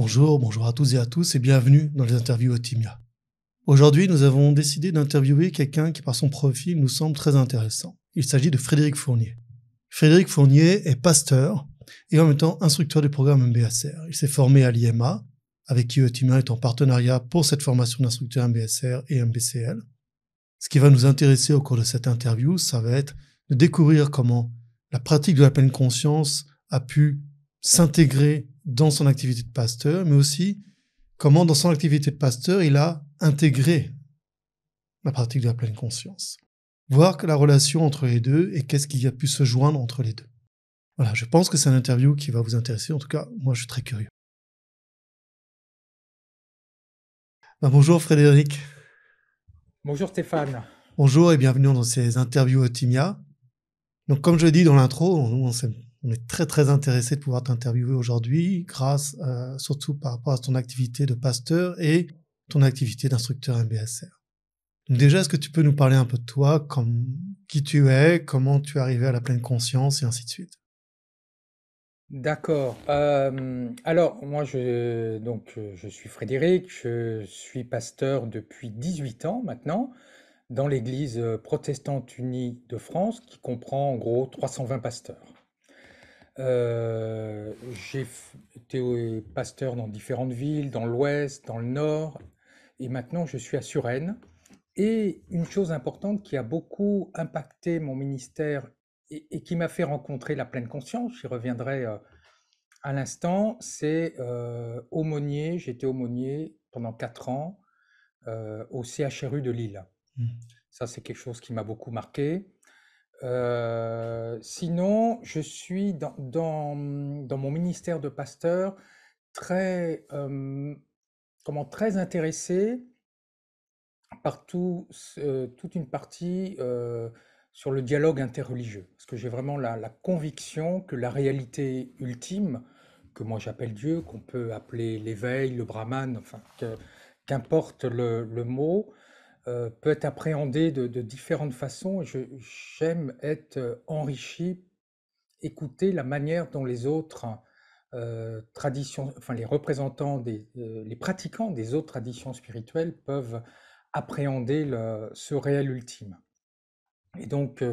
Bonjour à tous et à tous et bienvenue dans les interviews Otimia. Aujourd'hui, nous avons décidé d'interviewer quelqu'un qui, par son profil, nous semble très intéressant. Il s'agit de Frédéric Fournier. Frédéric Fournier est pasteur et en même temps instructeur du programme MBSR. Il s'est formé à l'IMA, avec qui Otimia est en partenariat pour cette formation d'instructeur MBSR et MBCL. Ce qui va nous intéresser au cours de cette interview, ça va être de découvrir comment la pratique de la pleine conscience a pu s'intégrer dans son activité de pasteur, mais aussi comment dans son activité de pasteur, il a intégré la pratique de la pleine conscience. Voir que la relation entre les deux et qu'est-ce qui a pu se joindre entre les deux. Voilà, je pense que c'est une interview qui va vous intéresser. En tout cas, moi, je suis très curieux. Bonjour Frédéric. Bonjour Stéphane. Bonjour et bienvenue dans ces interviews Otimia. Donc, comme je l'ai dit dans l'intro, on est très très intéressé de pouvoir t'interviewer aujourd'hui, grâce surtout par rapport à ton activité de pasteur et ton activité d'instructeur MBSR. Donc déjà, est-ce que tu peux nous parler un peu de toi, comme qui tu es, comment tu es arrivé à la pleine conscience et ainsi de suite? D'accord. Alors, moi, je suis Frédéric, je suis pasteur depuis 18 ans maintenant dans l'Église protestante unie de France qui comprend en gros 320 pasteurs. Été pasteur dans différentes villes, dans l'Ouest, dans le Nord, et maintenant je suis à Suresnes. Et une chose importante qui a beaucoup impacté mon ministère et qui m'a fait rencontrer la pleine conscience, j'y reviendrai à l'instant, c'est aumônier. J'étais aumônier pendant 4 ans au CHRU de Lille. Ça, c'est quelque chose qui m'a beaucoup marqué. Sinon, je suis dans mon ministère de pasteur très, très intéressé par toute une partie sur le dialogue interreligieux. Parce que j'ai vraiment la conviction que la réalité ultime, que moi j'appelle Dieu, qu'on peut appeler l'éveil, le Brahman, enfin, qu'importe le mot, peut être appréhendée de différentes façons. J'aime être enrichi, écouter la manière dont les autres traditions, enfin les représentants, les pratiquants des autres traditions spirituelles peuvent appréhender ce réel ultime. Et donc,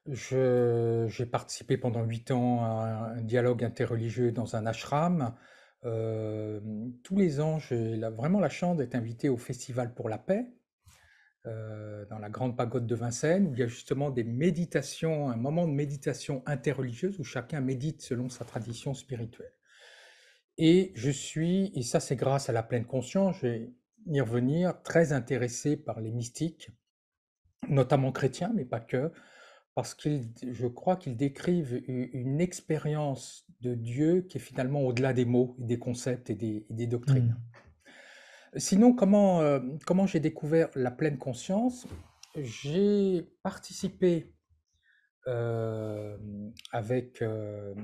j'ai participé pendant 8 ans à un dialogue interreligieux dans un ashram. Tous les ans, j'ai vraiment la chance d'être invité au Festival pour la paix, dans la Grande Pagode de Vincennes, où il y a justement des méditations, un moment de méditation interreligieuse où chacun médite selon sa tradition spirituelle. Et et ça c'est grâce à la pleine conscience, je vais y revenir, très intéressé par les mystiques, notamment chrétiens, mais pas que, parce je crois qu'ils décrivent une expérience de Dieu qui est finalement au-delà des mots, des concepts et des doctrines. Sinon, comment j'ai découvert la pleine conscience? J'ai participé avec un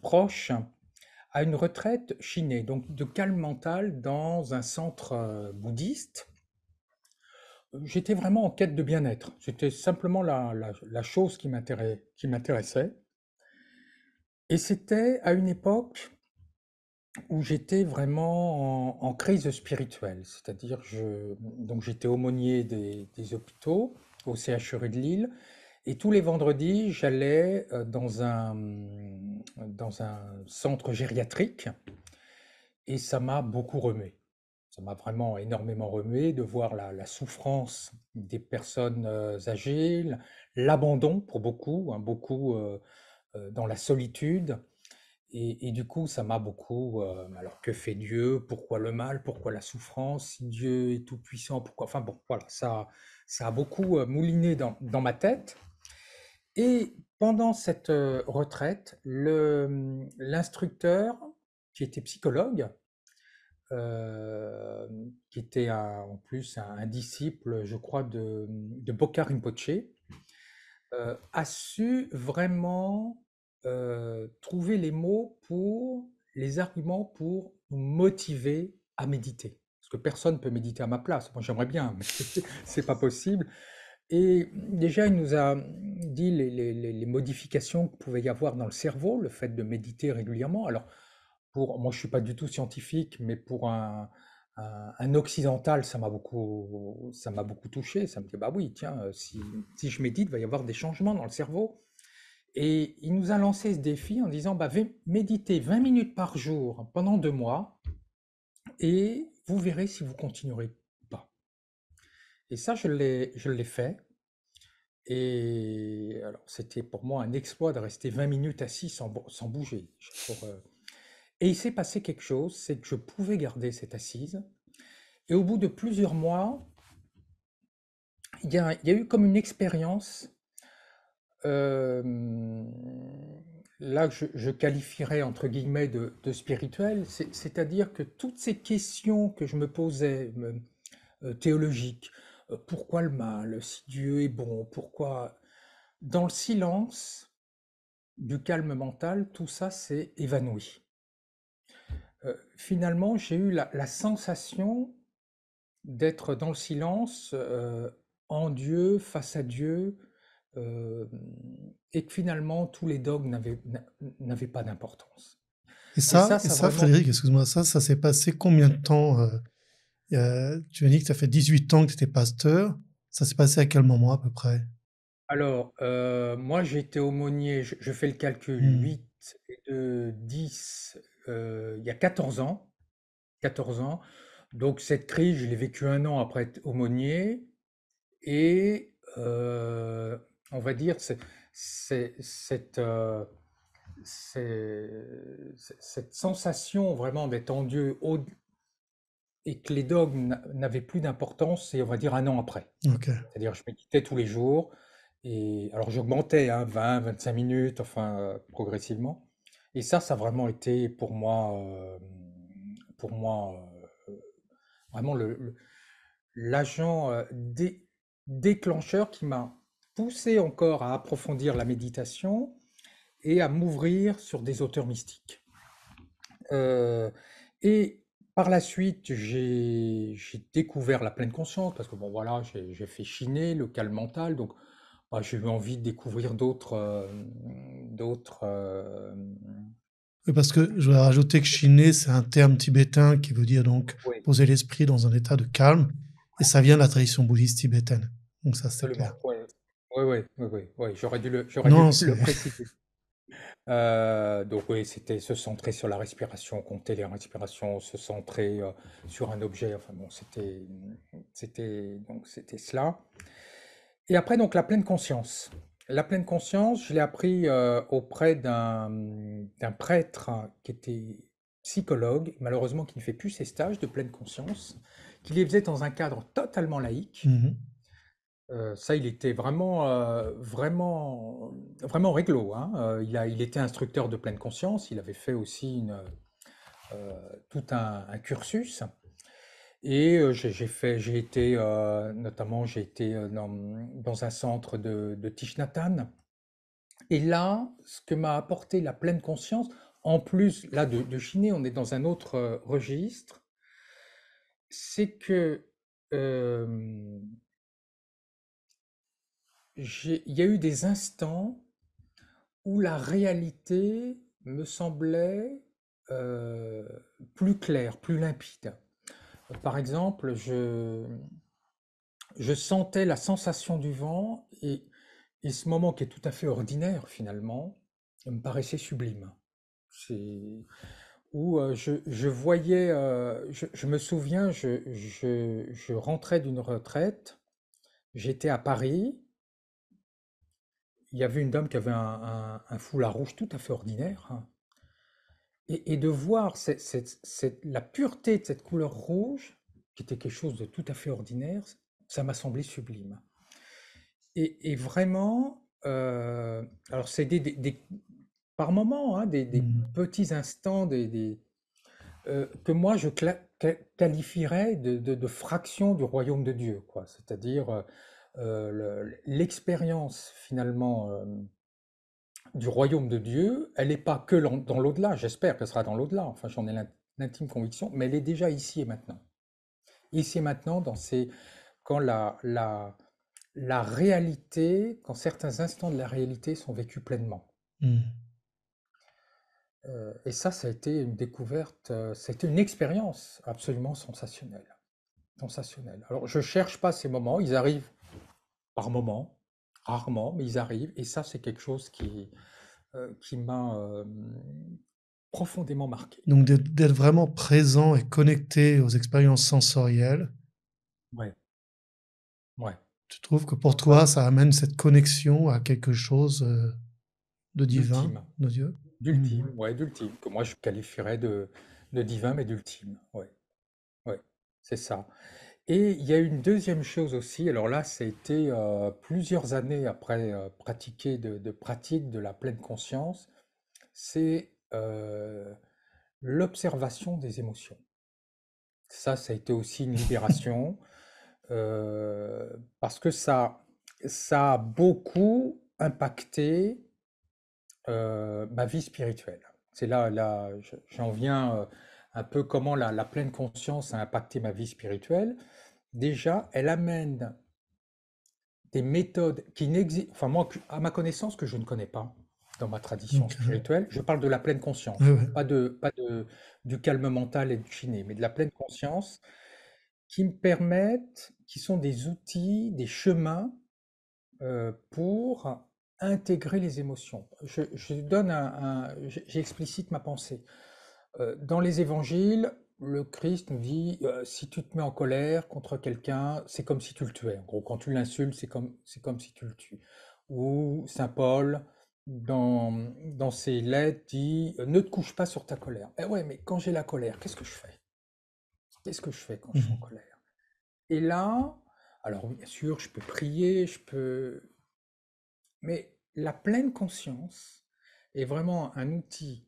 proche à une retraite chinée, donc de calme mental dans un centre bouddhiste. J'étais vraiment en quête de bien-être. C'était simplement la chose qui m'intéressait. Et c'était à une époque où j'étais vraiment en crise spirituelle. C'est-à-dire, donc j'étais aumônier des hôpitaux au CHRU de Lille. Et tous les vendredis, j'allais dans un centre gériatrique et ça m'a beaucoup remué. Ça m'a vraiment énormément remué de voir la souffrance des personnes âgées, l'abandon pour beaucoup, hein, beaucoup dans la solitude. Et du coup, ça m'a beaucoup. Alors, que fait Dieu? Pourquoi le mal? Pourquoi la souffrance? Si Dieu est tout-puissant, pourquoi? Enfin bon, voilà, ça a beaucoup mouliné dans ma tête. Et pendant cette retraite, l'instructeur, qui était psychologue, euh, qui était en plus un disciple, je crois, de Bokar Rinpoche, a su vraiment trouver les arguments pour nous motiver à méditer. Parce que personne ne peut méditer à ma place. Moi, j'aimerais bien, mais c'est pas possible. Et déjà, il nous a dit les modifications qu'il pouvait y avoir dans le cerveau, le fait de méditer régulièrement. Alors, moi, je suis pas du tout scientifique, mais pour un occidental, ça m'a beaucoup touché. Ça me dit, bah oui, tiens, si je médite, il va y avoir des changements dans le cerveau. Et il nous a lancé ce défi en disant, bah, méditez 20 minutes par jour pendant 2 mois et vous verrez si vous continuerez pas. Et ça, je l'ai fait. Et alors, c'était pour moi un exploit de rester 20 minutes assis sans bouger. Et il s'est passé quelque chose, c'est que je pouvais garder cette assise. Et au bout de plusieurs mois, il y a eu comme une expérience, euh, là que je qualifierais entre guillemets de spirituelle, c'est-à-dire que toutes ces questions que je me posais, théologiques, pourquoi le mal, si Dieu est bon, pourquoi, dans le silence du calme mental, tout ça s'est évanoui. Finalement, j'ai eu la sensation d'être dans le silence, en Dieu, face à Dieu, euh, et que finalement tous les dogmes n'avaient pas d'importance. Et Et ça ça, vraiment, Frédéric, excuse-moi, ça s'est passé combien de temps tu as dit que ça fait 18 ans que tu étais pasteur. Ça s'est passé à quel moment à peu près? alors, moi j'ai été aumônier, je fais le calcul, Hmm. 8 et 2, 10, il y a 14 ans, 14 ans. Donc cette crise, je l'ai vécue un an après être aumônier, et on va dire, c'est- cette, euh, cette sensation vraiment d'être en Dieu et que les dogmes n'avaient plus d'importance, c'est, on va dire, un an après. Ok. C'est-à-dire, je méditais tous les jours, et alors j'augmentais, hein, 20, 25 minutes, enfin, progressivement. Et ça a vraiment été pour moi, vraiment l'agent, déclencheur qui m'a poussé encore à approfondir la méditation et à m'ouvrir sur des auteurs mystiques. Euh, et par la suite, j'ai découvert la pleine conscience parce que bon voilà, j'ai fait chiner le calme mental, donc bah, j'ai eu envie de découvrir d'autres. Oui, parce que je voudrais rajouter que chiner, c'est un terme tibétain qui veut dire donc Oui, poser l'esprit dans un état de calme, et ça vient de la tradition bouddhiste tibétaine. Donc ça, c'est clair. absolument. Oui, oui, oui, oui, oui, oui, j'aurais dû Non, le c'est préciser. Donc oui, c'était se centrer sur la respiration, compter les respirations, se centrer sur un objet. Enfin bon, c'était cela. Et après donc la pleine conscience. La pleine conscience, je l'ai appris auprès d'un prêtre qui était psychologue, malheureusement qui ne fait plus ses stages de pleine conscience, qui les faisait dans un cadre totalement laïque. Mhm. Ça, il était vraiment réglo, hein. Il était instructeur de pleine conscience. Il avait fait aussi tout un cursus. Et notamment, j'ai été dans un centre de Thich Nhat Hanh. Et là, ce que m'a apporté la pleine conscience, en plus là de chiner, on est dans un autre registre, c'est que euh, il y a eu des instants où la réalité me semblait euh, plus claire, plus limpide. Par exemple, je sentais la sensation du vent, et ce moment qui est tout à fait ordinaire finalement me paraissait sublime. C'est où je voyais, je me souviens, je rentrais d'une retraite, j'étais à Paris, il y avait une dame qui avait un foulard rouge tout à fait ordinaire, hein. Et de voir la pureté de cette couleur rouge, qui était quelque chose de tout à fait ordinaire, ça m'a semblé sublime. Et vraiment, alors c'est par moments, hein, des Mhm. petits instants, que moi je qualifierais de fractions du royaume de Dieu, quoi. C'est-à-dire l'expérience finalement du royaume de Dieu, elle n'est pas que dans l'au-delà, j'espère qu'elle sera dans l'au-delà, enfin j'en ai l'intime conviction, mais elle est déjà ici et maintenant. Ici et maintenant, quand la réalité, quand certains instants de la réalité sont vécus pleinement. Mhm. Et ça a été une découverte, ça a été une expérience absolument sensationnelle. Sensationnelle. Alors, je cherche pas ces moments, ils arrivent par moments, rarement, mais ils arrivent. Et ça, c'est quelque chose qui m'a profondément marqué. Donc d'être vraiment présent et connecté aux expériences sensorielles, Ouais, ouais. tu trouves que pour Donc ça, toi, ça amène cette connexion à quelque chose de divin, d'ultime. de Dieu? D'ultime, Mhm. ouais, d'ultime, que moi je qualifierais de divin, mais d'ultime. Ouais, ouais, c'est ça. Et il y a une deuxième chose aussi, alors là, ça a été plusieurs années après pratiquer de pratique de la pleine conscience, c'est l'observation des émotions. Ça a été aussi une libération, parce que ça a beaucoup impacté ma vie spirituelle. C'est là, j'en viens un peu comment la pleine conscience a impacté ma vie spirituelle. Déjà, elle amène des méthodes qui n'existent, enfin moi, à ma connaissance, que je ne connais pas dans ma tradition Ok. spirituelle. Je parle de la pleine Ouais, conscience, ouais. du calme mental et du chiné, mais de la pleine conscience qui me permettent, qui sont des outils, des chemins pour intégrer les émotions. Je donne j'explicite ma pensée. Dans les évangiles, le Christ nous dit, si tu te mets en colère contre quelqu'un, c'est comme si tu le tuais. En gros, quand tu l'insultes, c'est comme si tu le tues. Ou Saint Paul, dans ses lettres, dit, ne te couche pas sur ta colère. Eh ouais, mais quand j'ai la colère, qu'est-ce que je fais? Qu'est-ce que je fais quand je suis en Mhm. colère? Et là, alors bien sûr, je peux prier, mais la pleine conscience est vraiment un outil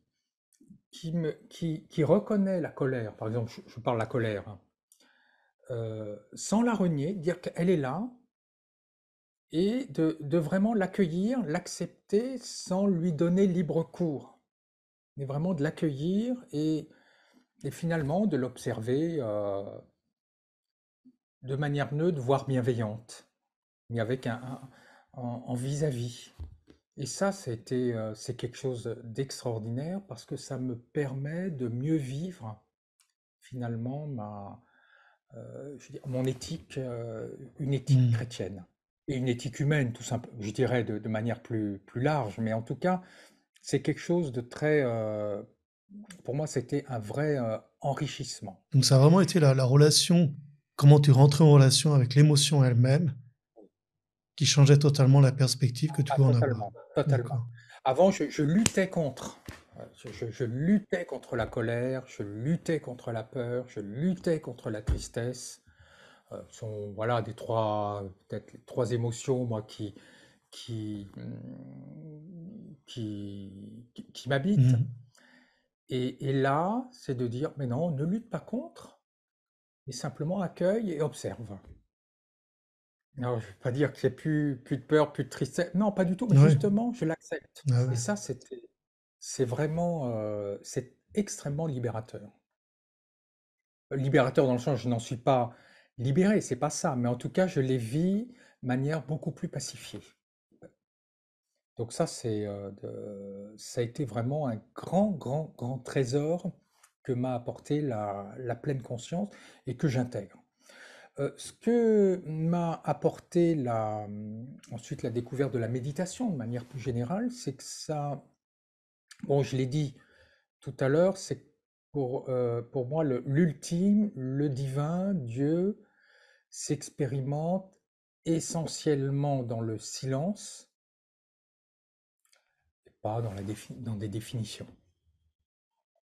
qui reconnaît la colère. Par exemple, je parle de la colère, hein, sans la renier, dire qu'elle est là et de vraiment l'accueillir, l'accepter sans lui donner libre cours, mais vraiment de l'accueillir et finalement de l'observer de manière neutre, voire bienveillante, mais avec en vis-à-vis. Et ça, c'est quelque chose d'extraordinaire parce que ça me permet de mieux vivre finalement je veux dire, mon éthique, une éthique Mhm. chrétienne et une éthique humaine, tout simplement, je dirais de manière plus large, mais en tout cas, c'est quelque chose de très, pour moi, c'était un vrai enrichissement. Donc ça a vraiment été la relation, comment tu rentrais en relation avec l'émotion elle-même, qui changeait totalement la perspective que tu Ah, pouvais en avoir. totalement, totalement. D'accord. Avant, je luttais contre. Je luttais contre la colère, je luttais contre la peur, je luttais contre la tristesse. Sont voilà peut-être les trois émotions moi qui m'habitent. Mhm. Et là, c'est de dire, mais non, ne lutte pas contre, mais simplement accueille et observe. Alors, je ne vais pas dire qu'il n'y a plus de peur, plus de tristesse. Non, pas du tout, mais Ouais. justement, je l'accepte. Ah Et ouais. ça, c'est vraiment, c'est extrêmement libérateur. Libérateur dans le sens, je n'en suis pas libéré, c'est pas ça, mais en tout cas, je les vis de manière beaucoup plus pacifiée. Donc ça, ça a été vraiment un grand, grand, grand trésor que m'a apporté la pleine conscience et que j'intègre. Ce que m'a apporté ensuite la découverte de la méditation de manière plus générale, c'est que ça, bon, je l'ai dit tout à l'heure, c'est que pour moi l'ultime, le divin, Dieu, s'expérimente essentiellement dans le silence et pas dans des définitions.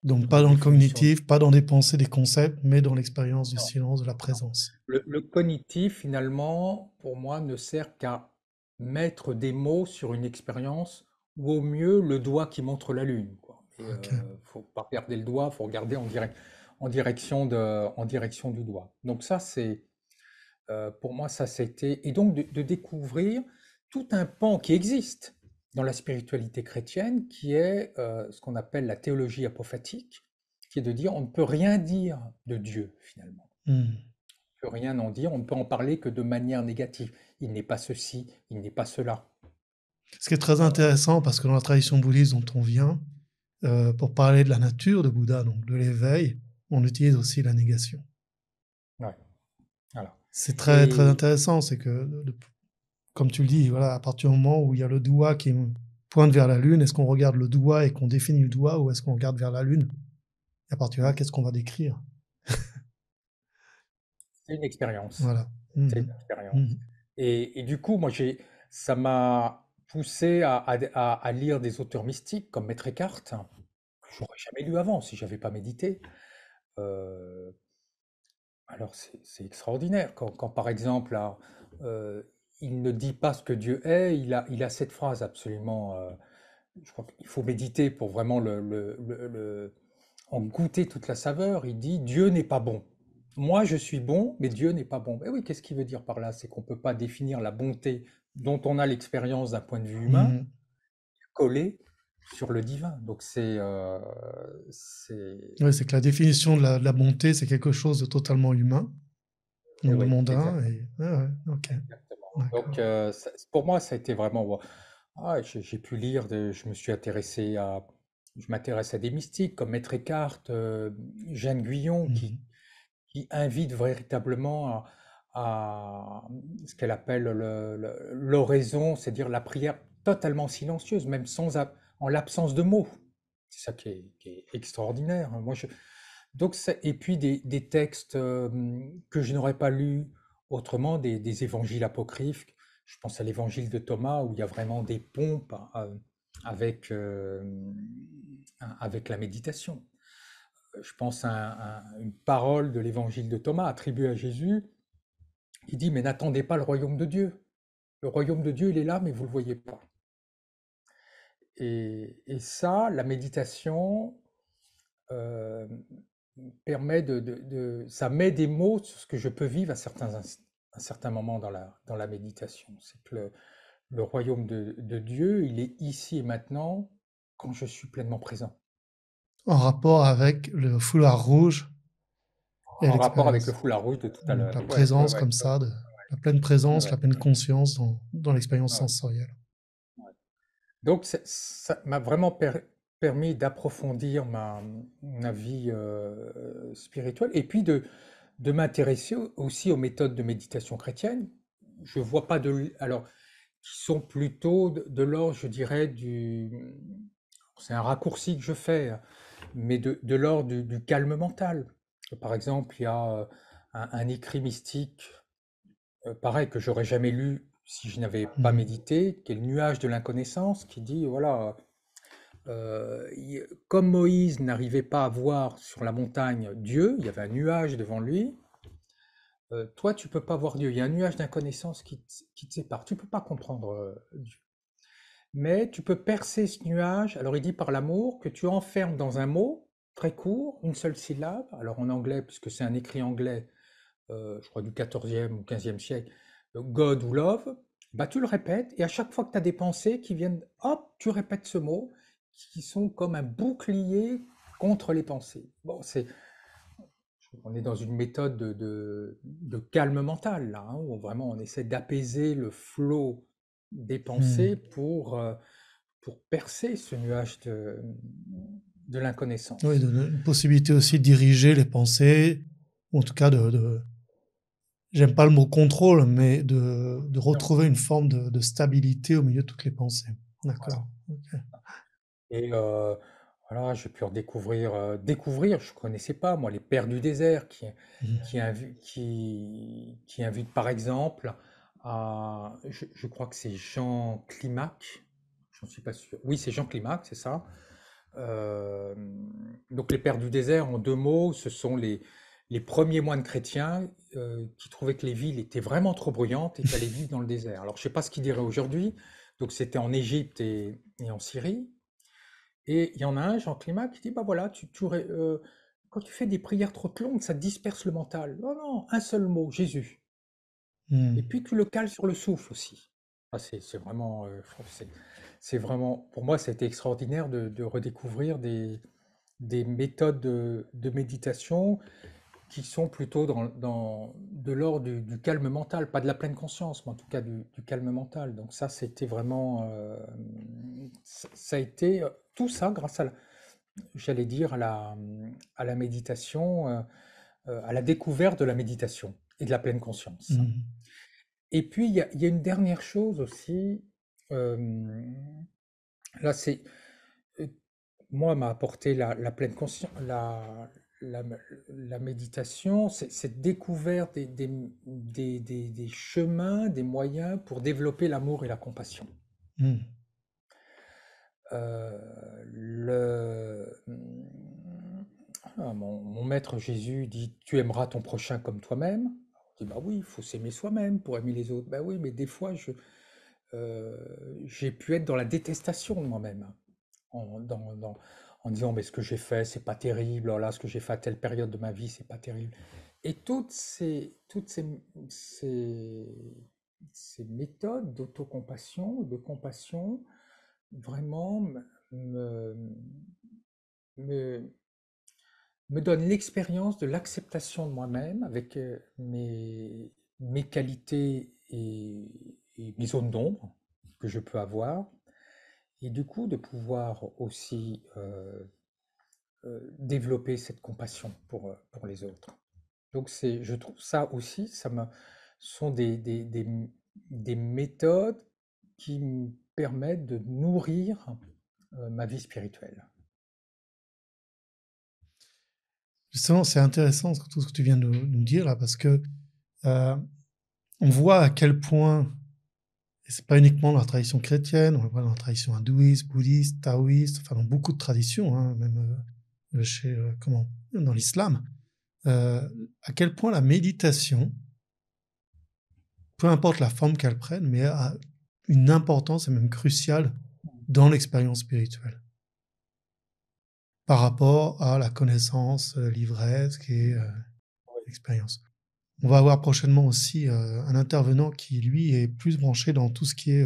Donc Dans pas des dans le définitions. cognitif, pas dans des pensées, des concepts, mais dans l'expérience du Non, silence, de la non. présence. Le cognitif, finalement, pour moi, ne sert qu'à mettre des mots sur une expérience, ou au mieux le doigt qui montre la lune, quoi. Et Ok. faut pas regarder le doigt, faut regarder en direction du doigt. Donc ça, pour moi, ça c'était, et donc de découvrir tout un pan qui existe dans la spiritualité chrétienne, qui est ce qu'on appelle la théologie apophatique, qui est de dire on ne peut rien dire de Dieu finalement. Hmm. On ne peut rien en dire, on ne peut en parler que de manière négative. Il n'est pas ceci, il n'est pas cela. Ce qui est très Euh, intéressant, parce que dans la tradition bouddhiste dont on vient, pour parler de la nature de Bouddha, donc de l'éveil, on utilise aussi la négation. Ouais, voilà. C'est très, très Et intéressant, c'est que, comme tu le dis, voilà, à partir du moment où il y a le doigt qui pointe vers la Lune, est-ce qu'on regarde le doigt et qu'on définit le doigt, ou est-ce qu'on regarde vers la Lune? Et à partir de là, qu'est-ce qu'on va décrire? c'est une expérience. Voilà. C'est Mhm. une expérience. Mhm. Et du coup, ça m'a poussé à lire des auteurs mystiques comme Maître Eckhart, que j'aurais jamais lu avant si j'avais pas médité. Euh, alors c'est extraordinaire quand, par exemple là, euh, il ne dit pas ce que Dieu est, il a cette phrase absolument. Je crois qu'il faut méditer pour vraiment en goûter toute la saveur. Il dit Dieu n'est pas bon. Moi, je suis bon, mais Dieu n'est pas bon. Eh oui, qu'est-ce qu'il veut dire par là? C'est qu'on ne peut pas définir la bonté dont on a l'expérience d'un point de vue humain Mhm. collée sur le divin. Donc Ouais, c'est que la définition de la bonté, c'est quelque chose de totalement humain, eh donc de oui, mondain, exactement, et ouais, ouais, ok, exactement. Donc d'accord. pour moi, ça a été vraiment. J'ai pu lire, je m'intéresse à des mystiques comme Maître Eckhart, Jeanne Guyon, Mhm. qui invite véritablement à ce qu'elle appelle l'oraison, c'est-à-dire la prière totalement silencieuse, même en l'absence de mots. C'est ça qui est extraordinaire. Donc, et puis des textes que je n'aurais pas lus autrement, des évangiles apocryphes. Je pense à l'évangile de Thomas où il y a vraiment des pompes avec, avec la méditation. Je pense à une parole de l'évangile de Thomas attribuée à Jésus. Il dit, mais n'attendez pas le royaume de Dieu. Le royaume de Dieu, il est là, mais vous ne le voyez pas. Et ça, la méditation euh, permet ça met des mots sur ce que je peux vivre à certains moments dans la méditation. C'est que le royaume de Dieu, il est ici et maintenant quand je suis pleinement présent. En rapport avec le foulard rouge et En rapport avec le l'expérience. foulard rouge de tout à Donc l'heure. la Ouais, ouais, présence ouais, comme ouais, ça, la pleine présence, ouais, la pleine conscience dans l'expérience ouais, sensorielle. ouais. Donc ça m'a vraiment permis d'approfondir ma vie spirituelle et puis de m'intéresser aussi aux méthodes de méditation chrétienne. Je vois pas alors qui sont plutôt de l'ordre, je dirais, c'est un raccourci que je fais, hein, mais de l'ordre du calme mental. Par exemple, il y a un écrit mystique, pareil, que j'aurais jamais lu si je n'avais pas Mhm. médité, qui est le nuage de l'inconnaissance, qui dit, voilà, comme Moïse n'arrivait pas à voir sur la montagne Dieu, il y avait un nuage devant lui, toi, tu peux pas voir Dieu. Il y a un nuage d'inconnaissance qui te sépare. Tu peux pas comprendre Dieu. Mais tu peux percer ce nuage. Alors il dit par l'amour que tu enfermes dans un mot très court, une seule syllabe. Alors en anglais, puisque c'est un écrit anglais, je crois du 14e ou 15e siècle, God ou Love, bah tu le répètes et à chaque fois que tu as des pensées qui viennent, hop, tu répètes ce mot, qui sont comme un bouclier contre les pensées. Bon, on est dans une méthode de calme mental, là, hein, où vraiment on essaie d'apaiser le flot des pensées Mhm. pour percer ce nuage de Oui, l'inconnaissance. une possibilité aussi de diriger les pensées, ou en tout cas j'aime pas le mot contrôle, mais de Non, retrouver une forme de stabilité au milieu de toutes les pensées. voilà. D'accord. Ok. Et voilà, j'ai pu découvrir, je ne connaissais pas, moi, les Pères du désert, Mhm. qui invitent par exemple je crois que c'est Jean Climac, j'en suis pas sûr. Oui, c'est Jean Climac, c'est ça. Euh, donc les Pères du désert, en deux mots, ce sont les premiers moines chrétiens qui trouvaient que les villes étaient vraiment trop bruyantes et qu'allaient vivre dans le désert. Alors je ne sais pas ce qu'ils diraient aujourd'hui, donc c'était en Égypte et en Syrie. Et il y en a un, Jean Climat, qui dit, bah voilà, quand tu fais des prières trop longues, ça disperse le mental. Non, non, un seul mot, Jésus. Et Mhm. puis tu le cales sur le souffle aussi. Ah, c'est vraiment, je trouve que c'est vraiment, pour moi, ça a été extraordinaire de redécouvrir des méthodes de méditation qui sont plutôt de l'ordre du calme mental, pas de la pleine conscience, mais en tout cas du calme mental. Donc ça, c'était vraiment, ça a été tout ça grâce j'allais dire, à la méditation, à la découverte de la méditation et de la pleine conscience. Mhm. Et puis, il y a une dernière chose aussi, euh, là, c'est, euh, moi, m'a apporté la pleine conscience, la, la méditation, c'est cette découverte des chemins, des moyens pour développer l'amour et la compassion. Mhm. Mon maître Jésus dit, tu aimeras ton prochain comme toi-même. Je dis, bah oui, il faut s'aimer soi-même pour aimer les autres. Bah oui, mais des fois, euh, j'ai pu être dans la détestation de moi-même, en disant, mais ce que j'ai fait, c'est pas terrible. Oh là, ce que j'ai fait à telle période de ma vie, c'est pas terrible. Et ces, ces méthodes d'autocompassion, de compassion, vraiment me, me, me donne l'expérience de l'acceptation de moi-même avec mes qualités et mes zones d'ombre que je peux avoir, et du coup de pouvoir aussi développer cette compassion pour les autres. Donc je trouve ça aussi, sont des méthodes qui me permettent de nourrir ma vie spirituelle. Justement, c'est intéressant tout ce que tu viens de nous dire là, parce que euh, on voit à quel point, et c'est pas uniquement dans la tradition chrétienne, on le voit dans la tradition hindouiste, bouddhiste, taoïste, enfin dans beaucoup de traditions, hein, même chez dans l'islam, à quel point la méditation, peu importe la forme qu'elle prenne, mais a une importance et même cruciale dans l'expérience spirituelle par rapport à la connaissance livresque et l'expérience. On va avoir prochainement aussi un intervenant qui, lui, est plus branché dans tout ce qui est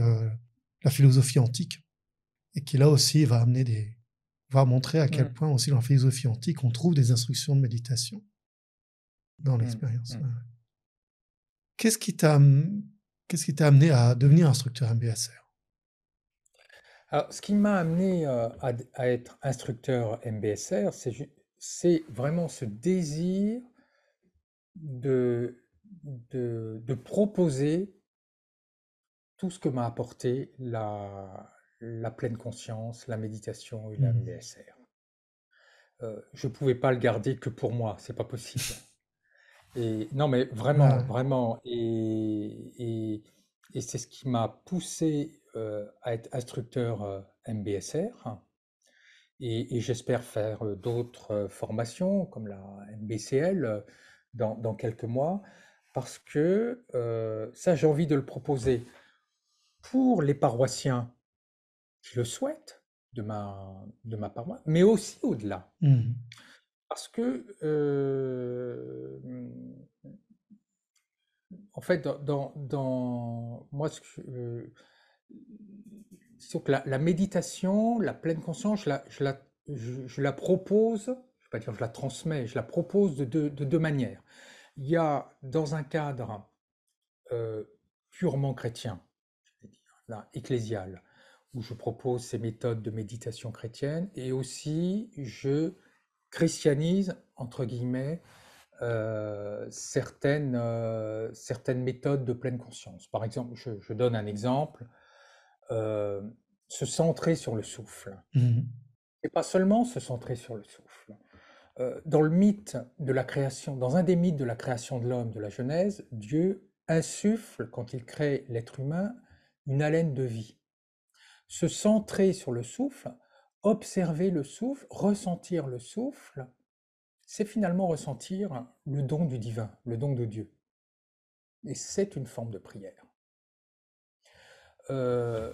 la philosophie antique et qui, là aussi, va montrer à quel Mm, point aussi dans la philosophie antique, on trouve des instructions de méditation dans mm, l'expérience. mm. Ouais. Qu'est-ce qui t'a, qu'est-ce qui t'a amené à devenir instructeur MBSR? Alors, ce qui m'a amené à être instructeur MBSR, c'est vraiment ce désir de, de proposer tout ce que m'a apporté la pleine conscience, la méditation et la Mhm. MBSR. Je ne pouvais pas le garder que pour moi, c'est pas possible. Et non, mais vraiment, Ouais. vraiment. Et c'est ce qui m'a poussé à être instructeur MBSR. Et j'espère faire d'autres formations comme la MBCL dans quelques mois, parce que ça, j'ai envie de le proposer pour les paroissiens qui le souhaitent de ma paroisse, mais aussi au-delà. Mhm. Parce que, en fait, moi, disons que la méditation, la pleine conscience, je la propose, je ne vais pas dire je la transmets, je la propose de deux manières. Il y a dans un cadre euh, purement chrétien, je vais dire, là, ecclésial, où je propose ces méthodes de méditation chrétienne, et aussi je christianise, entre guillemets, certaines méthodes de pleine conscience. Par exemple, je donne un exemple, euh, se centrer sur le souffle. Mhm. Et pas seulement se centrer sur le souffle. Dans le mythe de la création, dans un des mythes de la création de l'homme de la Genèse, Dieu insuffle, quand il crée l'être humain, une haleine de vie. Se centrer sur le souffle, observer le souffle, ressentir le souffle, c'est finalement ressentir le don du divin, le don de Dieu. Et c'est une forme de prière. Euh,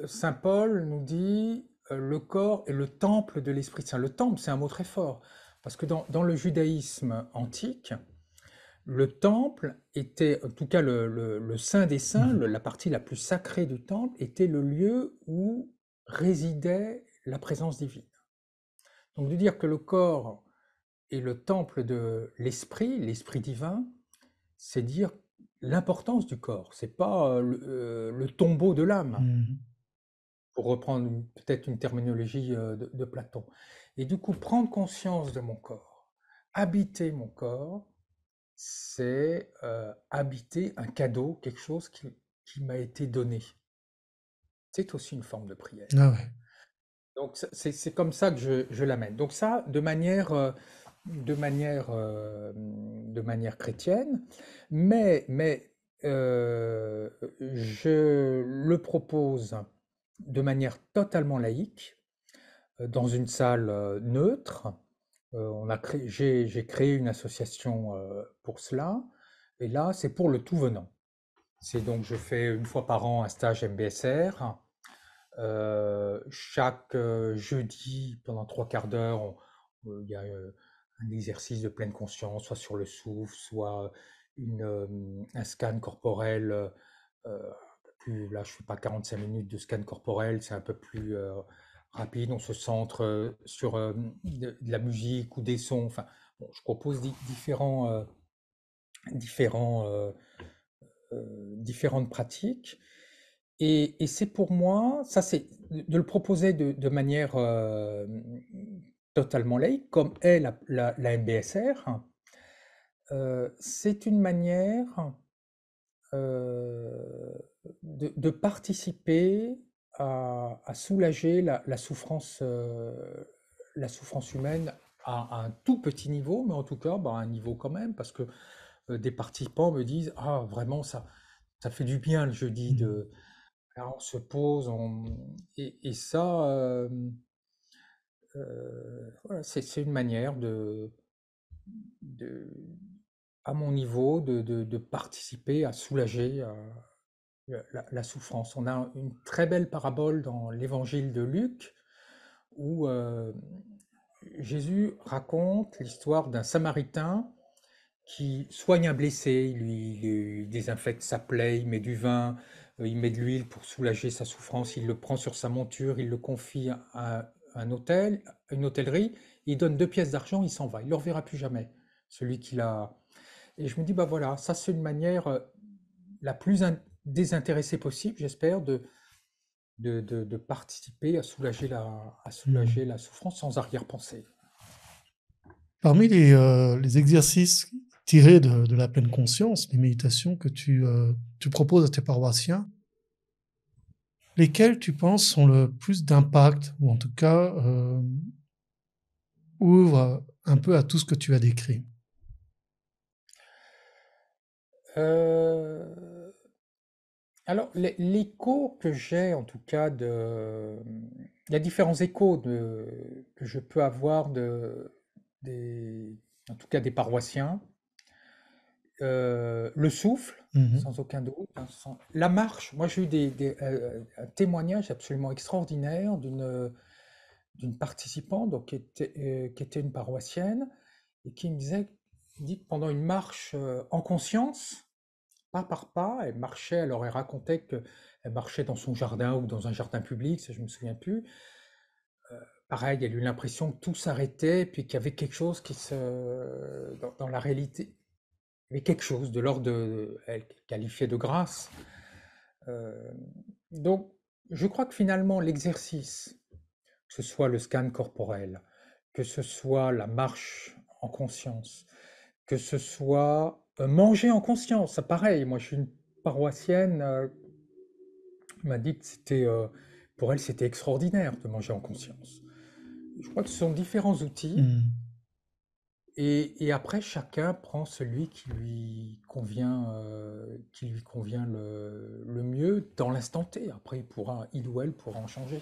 Saint Paul nous dit le corps est le temple de l'Esprit Saint. Le temple, c'est un mot très fort, parce que dans le judaïsme antique, le temple était, en tout cas le Saint des Saints, Mhm. la partie la plus sacrée du temple, était le lieu où résidait la présence divine. Donc de dire que le corps est le temple de l'esprit, l'esprit divin, c'est dire l'importance du corps. C'est pas le tombeau de l'âme. Mhm. pour reprendre peut-être une terminologie de Platon. Et du coup, prendre conscience de mon corps, habiter mon corps, c'est habiter un cadeau, quelque chose qui m'a été donné. C'est aussi une forme de prière. Ah ouais. Donc c'est comme ça que je l'amène. Donc ça, de manière chrétienne, mais je le propose de manière totalement laïque, dans une salle neutre. J'ai créé une association pour cela, et là, c'est pour le tout venant. C'est donc, je fais une fois par an un stage MBSR. Chaque jeudi, pendant trois quarts d'heure, il y a un exercice de pleine conscience, soit sur le souffle, soit un scan corporel. Là, je ne fais pas 45 minutes de scan corporel, c'est un peu plus rapide. On se centre sur de la musique ou des sons. Enfin, bon, je propose différents, différentes pratiques. Et c'est pour moi, ça c'est de le proposer de manière totalement laïque, comme est la MBSR. C'est une manière euh, de participer à soulager la souffrance humaine à un tout petit niveau, mais en tout cas, bah, à un niveau quand même, parce que des participants me disent, ah, vraiment, ça fait du bien le jeudi Mm. alors, on se pose, et ça, voilà, c'est une manière de, à mon niveau, de participer à soulager la souffrance. On a une très belle parabole dans l'évangile de Luc où Jésus raconte l'histoire d'un Samaritain qui soigne un blessé, il lui désinfecte sa plaie, il met du vin, il met de l'huile pour soulager sa souffrance, il le prend sur sa monture, il le confie à un hôtel, une hôtellerie, il donne 2 pièces d'argent, il s'en va, il ne le reverra plus jamais, celui qui l'a. Et je me dis, bah voilà, ça c'est une manière la plus désintéressée possible, j'espère, de participer à soulager à Mm. soulager la souffrance sans arrière-pensée. Parmi les exercices tirés de la pleine conscience, les méditations que tu proposes à tes paroissiens, lesquels tu penses sont le plus d'impact, ou en tout cas ouvrent un peu à tout ce que tu as décrit? Euh, Alors, l'écho que j'ai, en tout cas, il y a différents échos que je peux avoir en tout cas, des paroissiens. Le souffle, Mhm. sans aucun doute, hein, la marche. Moi, j'ai eu un témoignage absolument extraordinaire d'une participante, donc, qui était une paroissienne, et qui me dit que pendant une marche en conscience, pas par pas, elle marchait, alors elle racontait qu'elle marchait dans son jardin ou dans un jardin public, ça je me souviens plus. Pareil, elle a eu l'impression que tout s'arrêtait, puis qu'il y avait quelque chose dans la réalité, il y avait quelque chose de l'ordre elle qualifiait de grâce. Euh, donc, je crois que finalement, l'exercice, que ce soit le scan corporel, que ce soit la marche en conscience, que ce soit manger en conscience, ça pareil, moi je suis une paroissienne, m'a dit que pour elle, c'était extraordinaire de manger en conscience. Je crois que ce sont différents outils, Mm. et après, chacun prend celui qui lui convient le mieux dans l'instant T. Après, il ou elle pourra en changer.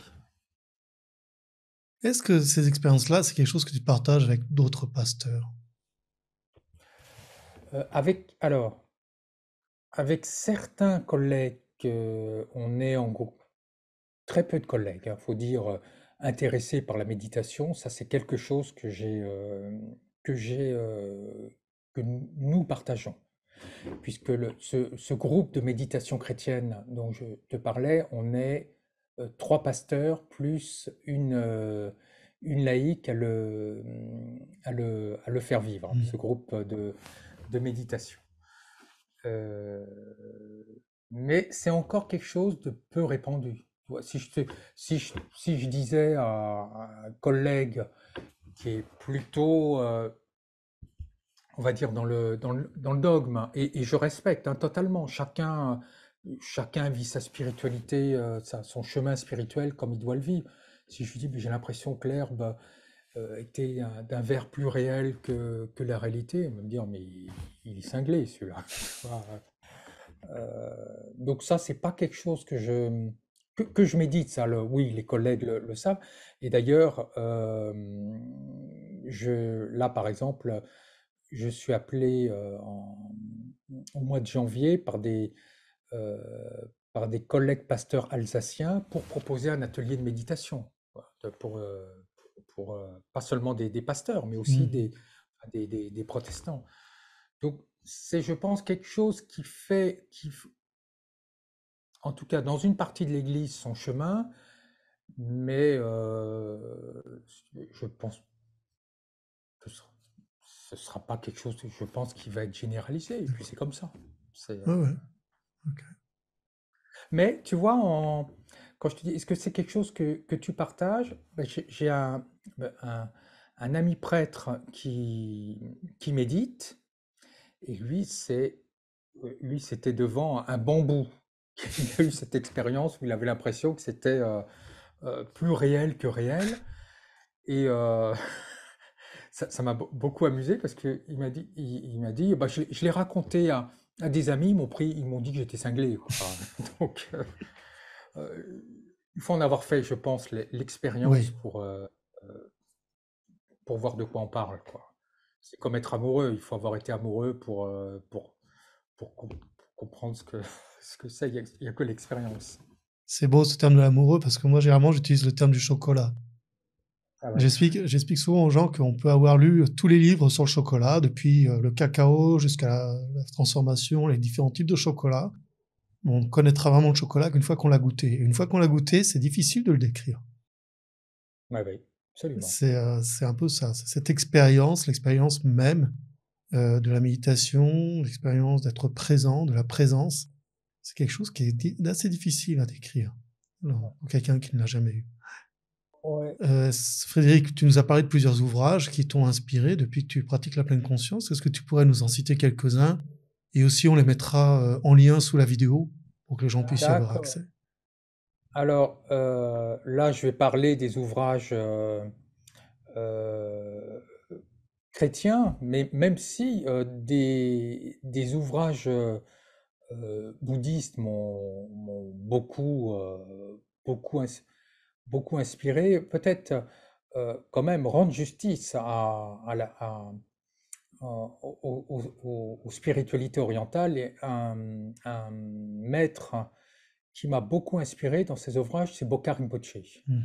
Est-ce que ces expériences-là, c'est quelque chose que tu partages avec d'autres pasteurs? Avec certains collègues, on est en groupe, très peu de collègues, il faut dire, intéressés par la méditation. Ça, c'est quelque chose que j'ai, que nous partageons. Puisque ce groupe de méditation chrétienne dont je te parlais, on est trois pasteurs plus une laïque à le faire vivre, Mm. ce groupe de méditation. Euh, mais c'est encore quelque chose de peu répandu. vois, si je disais à un collègue qui est plutôt, on va dire, dans le dogme, et je respecte hein, totalement, chacun vit sa spiritualité, son chemin spirituel comme il doit le vivre. Si je lui dis, mais j'ai l'impression que l'herbe était d'un vert plus réel que la réalité, il va me dire, mais il est cinglé celui-là. Tu vois. Donc ça, c'est pas quelque chose que je médite, ça. Oui, les collègues le savent. Et d'ailleurs, là, par exemple, je suis appelé au mois de janvier euh, par des collègues pasteurs alsaciens pour proposer un atelier de méditation. Voilà, pas seulement des pasteurs, mais aussi Mhm. des protestants. Donc, c'est, je pense, quelque chose en tout cas dans une partie de l'Église, son chemin, mais je pense que ce sera pas quelque chose, je pense, qui va être généralisé. Et puis c'est comme ça. C'est, Ouais, ouais. Ok. Mais tu vois, quand je te dis, est-ce que c'est quelque chose que tu partages? Ben, j'ai ben, un ami prêtre qui médite, et lui, c'était devant un bambou. Il a eu cette expérience où il avait l'impression que c'était plus réel que réel. Et ça m'a beaucoup amusé parce qu'il il m'a dit, bah, je l'ai raconté à des amis, ils m'ont dit que j'étais cinglé, quoi. Donc, euh, il faut en avoir fait, je pense, l'expérience Oui, pour voir de quoi on parle, quoi. C'est comme être amoureux, il faut avoir été amoureux pour comprendre ce que c'est, il y a que l'expérience. c'est beau ce terme de l'amoureux parce que moi, généralement, j'utilise le terme du chocolat. Ah ouais. J'explique souvent aux gens qu'on peut avoir lu tous les livres sur le chocolat, depuis le cacao jusqu'à la transformation, les différents types de chocolat. On connaîtra vraiment le chocolat qu'une fois qu'on l'a goûté. Et une fois qu'on l'a goûté, c'est difficile de le décrire. Ouais, oui, absolument. C'est un peu ça, c'est cette expérience, l'expérience même de la méditation, l'expérience d'être présent, de la présence. C'est quelque chose qui est assez difficile à décrire pour quelqu'un qui ne l'a jamais eu. Ouais. Frédéric, tu nous as parlé de plusieurs ouvrages qui t'ont inspiré depuis que tu pratiques la pleine conscience. Est-ce que tu pourrais nous en citer quelques-uns? Et aussi, on les mettra en lien sous la vidéo pour que les gens puissent y avoir D'accord. accès. Alors là, je vais parler des ouvrages euh, chrétiens, mais même si des ouvrages bouddhistes m'ont beaucoup, beaucoup inspiré, peut-être quand même rendre justice aux spiritualités orientales. Et un maître qui m'a beaucoup inspiré dans ses ouvrages, c'est Bokkar Rinpoche. Mhm.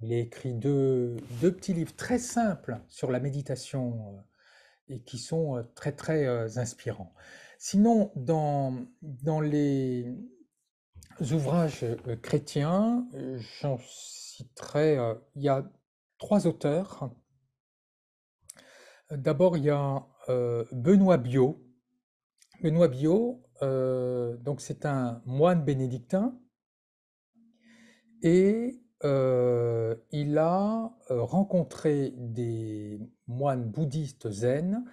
Il a écrit deux petits livres très simples sur la méditation et qui sont très très inspirants. Sinon, dans les ouvrages chrétiens, j'en citerai, il y a trois auteurs. D'abord, il y a Benoît Biot. Benoît Biot, donc c'est un moine bénédictin et il a rencontré des moines bouddhistes zen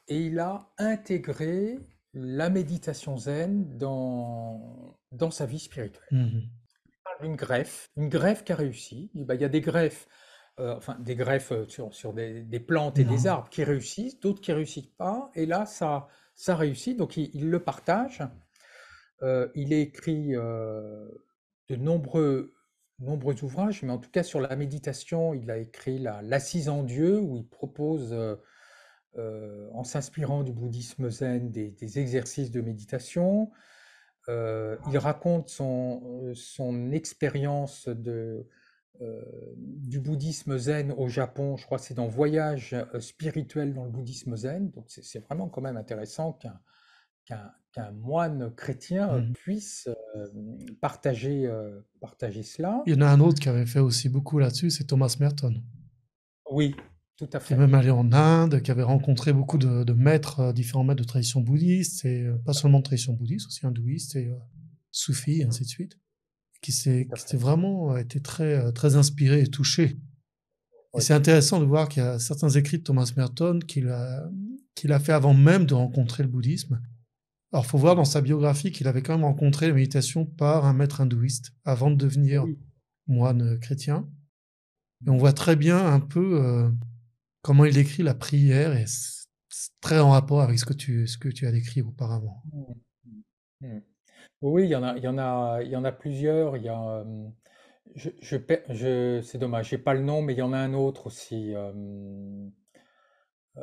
et il a intégré la méditation zen dans sa vie spirituelle. Mhm. Il parle une greffe qui a réussi. Il dit, bah, il y a des greffes, enfin des greffes sur des plantes et des Mhm. arbres qui réussissent, d'autres qui réussissent pas, et là ça réussit, donc il le partage. Il a écrit de nombreux ouvrages, mais en tout cas sur la méditation, il a écrit l'Assise en Dieu, où il propose, en s'inspirant du bouddhisme zen, des exercices de méditation. Il raconte son expérience du bouddhisme zen au Japon. Je crois que c'est dans Voyage spirituel dans le bouddhisme zen. Donc c'est vraiment quand même intéressant qu'un moine chrétien Mhm. puisse partager cela. Il y en a un autre qui avait fait aussi beaucoup là-dessus, c'est Thomas Merton, Oui, tout à qui est fait. même allé en Inde, qui avait rencontré beaucoup de maîtres, différents maîtres de tradition bouddhiste, et pas seulement de tradition bouddhiste, aussi hindouiste et soufis, et ainsi de suite, tout à qui s'est fait. vraiment été très inspiré et touché. Et Oui. c'est intéressant de voir qu'il y a certains écrits de Thomas Merton qu'il a fait avant même de rencontrer le bouddhisme. Alors, faut voir dans sa biographie qu'il avait quand même rencontré la méditation par un maître hindouiste avant de devenir Oui. moine chrétien. Et on Mmh. voit très bien un peu comment il décrit la prière et c'est très en rapport avec ce que tu as décrit auparavant. Mmh. Mmh. Mmh. Oui, il y en a plusieurs. Il y a, c'est dommage, j'ai pas le nom, mais il y en a un autre aussi.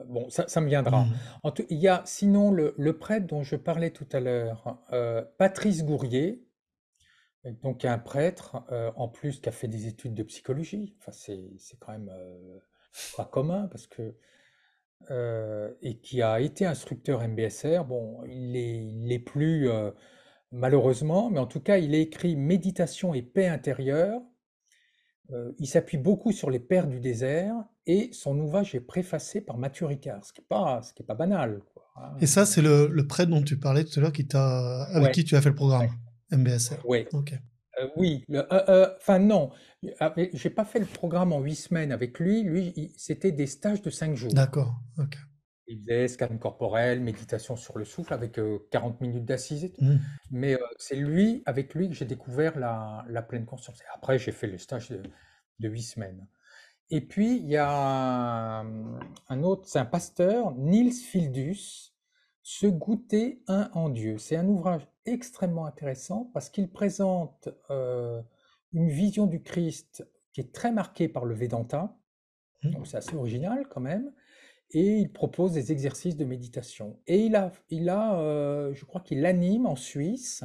Bon, ça me viendra. Mhm. Il y a sinon le prêtre dont je parlais tout à l'heure, Patrice Gourier, donc un prêtre, en plus qui a fait des études de psychologie. Enfin, c'est quand même pas commun parce que et qui a été instructeur MBSR. Bon, il l'est plus malheureusement, mais en tout cas, il a écrit Méditation et paix intérieure. Il s'appuie beaucoup sur les pères du désert et son ouvrage est préfacé par Mathieu Ricard, ce qui est pas banal, quoi, Et hein. ça, c'est le prêtre dont tu parlais tout à l'heure avec Ouais, qui tu as fait le ouais, programme MBSR. ouais. Ok, Oui, enfin non, j'ai pas fait le programme en 8 semaines avec lui. C'était des stages de 5 jours. d'accord. Ok. Il faisait scan corporel, méditation sur le souffle avec 40 minutes d'assises et tout. Mhm. Mais c'est avec lui que j'ai découvert la pleine conscience. Et après, j'ai fait le stage de 8 semaines. Et puis, il y a un autre, c'est un pasteur, Niels Fildus, Se goûter un en Dieu. C'est un ouvrage extrêmement intéressant parce qu'il présente une vision du Christ qui est très marquée par le Vedanta, donc Mhm. c'est assez original quand même, et il propose des exercices de méditation. Et je crois qu'il anime en Suisse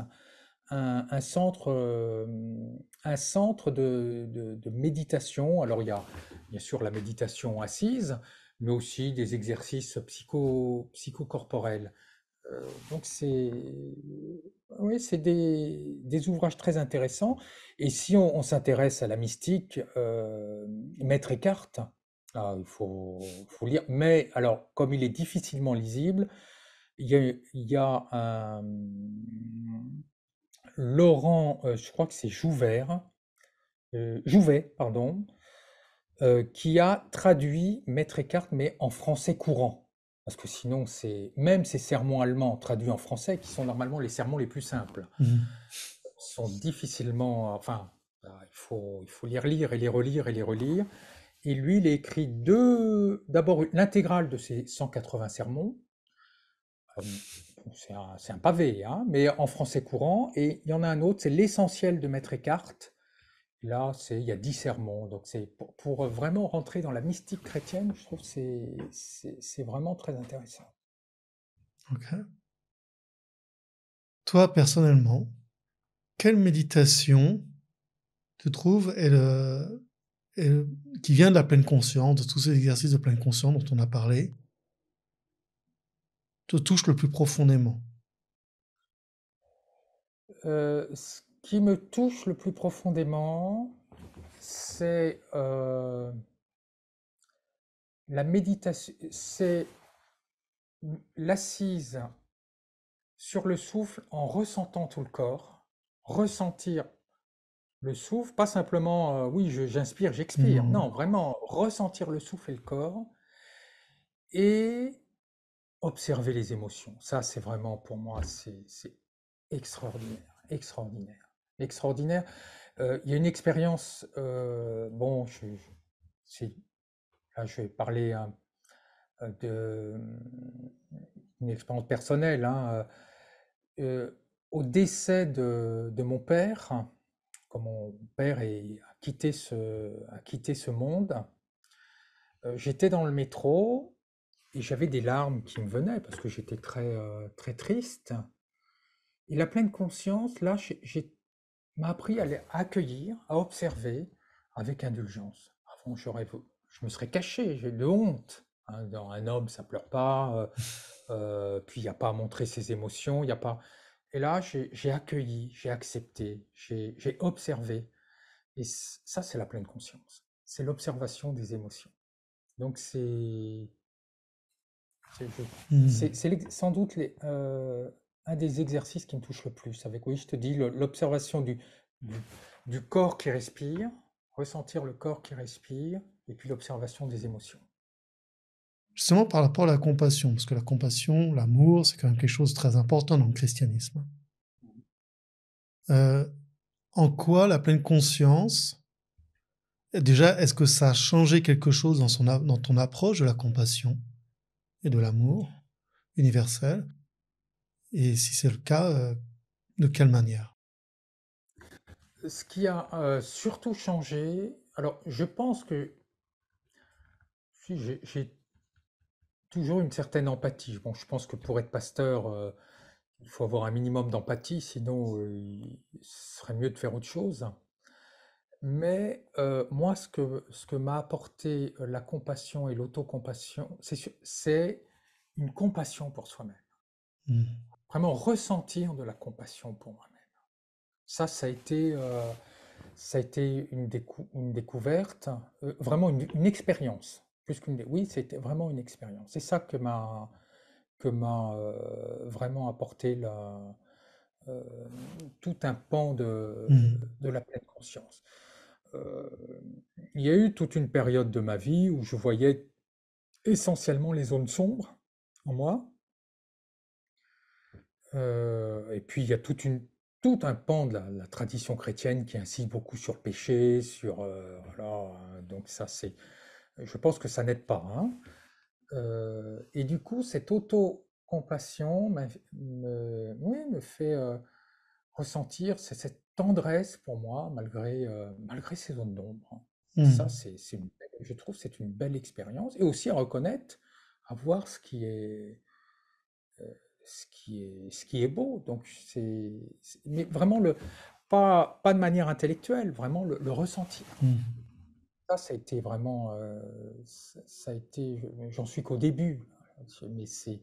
un centre, de méditation. Alors, il y a bien sûr la méditation assise, mais aussi des exercices psychocorporels. Donc, oui, c'est des ouvrages très intéressants. Et si on s'intéresse à la mystique, Maître Eckhart, il faut lire. Mais alors, comme il est difficilement lisible, il y a un Laurent, je crois que c'est Jouvet, pardon, qui a traduit Maître Eckhart, mais en français courant. Parce que sinon, même ces sermons allemands traduits en français, qui sont normalement les sermons les plus simples, Mhm. sont difficilement, enfin, il faut les relire et les relire et les relire. Et lui, il a écrit d'abord l'intégrale de ses 180 sermons. euh, bon, c'est un pavé, hein, mais en français courant. Et il y en a un autre, c'est l'essentiel de Maître Eckhart. Là, il y a 10 sermons. Donc, c'est pour vraiment rentrer dans la mystique chrétienne, je trouve que c'est vraiment très intéressant. Ok. Toi, personnellement, quelle méditation te trouves est le- qui vient de la pleine conscience, de tous ces exercices de pleine conscience dont on a parlé, te touche le plus profondément? Ce qui me touche le plus profondément, c'est la méditation, c'est l'assise sur le souffle en ressentant tout le corps, ressentir le souffle, pas simplement, oui, j'inspire, j'expire, non, Mhm. vraiment ressentir le souffle et le corps et observer les émotions. Ça, c'est vraiment pour moi, c'est extraordinaire, extraordinaire, extraordinaire. Il y a une expérience, bon, c'est- là, je vais parler de une expérience personnelle, hein, au décès de mon père, quand mon père a quitté ce monde, j'étais dans le métro et j'avais des larmes qui me venaient parce que j'étais très, très triste. Et la pleine conscience, là, m'a appris à accueillir, à observer avec indulgence. Avant, je me serais caché, j'ai de honte, hein. Dans un homme, ça pleure pas. Puis il n'y a pas à montrer ses émotions, il y a pas. Et là, j'ai accueilli, j'ai accepté, j'ai observé. Et ça, c'est la pleine conscience. C'est l'observation des émotions. Donc c'est je- Mhm. sans doute un des exercices qui me touche le plus. Oui, je te dis, l'observation du, du corps qui respire, ressentir le corps qui respire, et puis l'observation des émotions. Justement par rapport à la compassion, parce que la compassion, l'amour, c'est quand même quelque chose de très important dans le christianisme. Euh, En quoi la pleine conscience, déjà, est-ce que ça a changé quelque chose dans ton approche de la compassion et de l'amour universel? Et si c'est le cas, de quelle manière? Ce qui a surtout changé, alors je pense que si, j'ai toujours une certaine empathie. Bon, je pense que pour être pasteur, il faut avoir un minimum d'empathie, sinon il serait mieux de faire autre chose. Mais moi, ce que m'a apporté la compassion et l'autocompassion, c'est une compassion pour soi-même. Hmm. Vraiment ressentir de la compassion pour moi-même. Ça a été une découverte, vraiment une expérience. Oui, c'était vraiment une expérience. C'est ça que m'a vraiment apporté euh, tout un pan Hmm. de la pleine conscience. Euh, il y a eu toute une période de ma vie où je voyais essentiellement les zones sombres en moi. Et puis il y a tout un pan de la tradition chrétienne qui insiste beaucoup sur le péché, voilà, donc ça c'est, je pense que ça n'aide pas, hein. Et du coup, cette auto-compassion oui, me fait ressentir cette tendresse pour moi, malgré ces zones d'ombre. Ça, Hmm. je trouve, c'est une belle expérience. Et aussi à reconnaître, à voir euh, ce qui est beau. Donc, mais vraiment pas de manière intellectuelle, vraiment le ressentir. Hmm. Ça a été vraiment, ça a été, j'en suis qu'au début, mais c'est,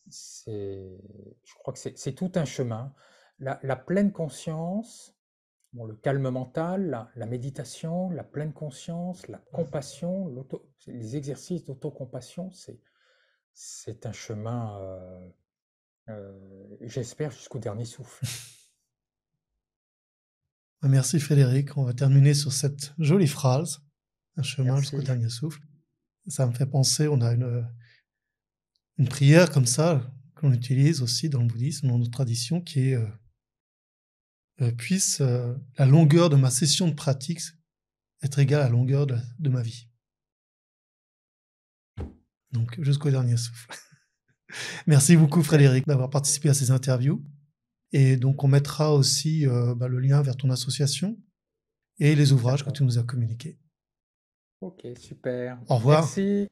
je crois que c'est tout un chemin. La pleine conscience, bon, le calme mental, la méditation, la pleine conscience, la compassion, les exercices d'autocompassion, c'est un chemin, j'espère, jusqu'au dernier souffle. Merci Frédéric. On va terminer sur cette jolie phrase, un chemin jusqu'au Merci. dernier souffle. Ça me fait penser, on a une prière comme ça qu'on utilise aussi dans le bouddhisme, dans notre tradition, qui est puisse la longueur de ma session de pratique être égale à la longueur de ma vie. Donc jusqu'au dernier souffle. Merci beaucoup Super. Frédéric d'avoir participé à ces interviews. Et donc on mettra aussi le lien vers ton association et les ouvrages que D'accord. tu nous as communiqués. Ok, super. Au revoir. Merci.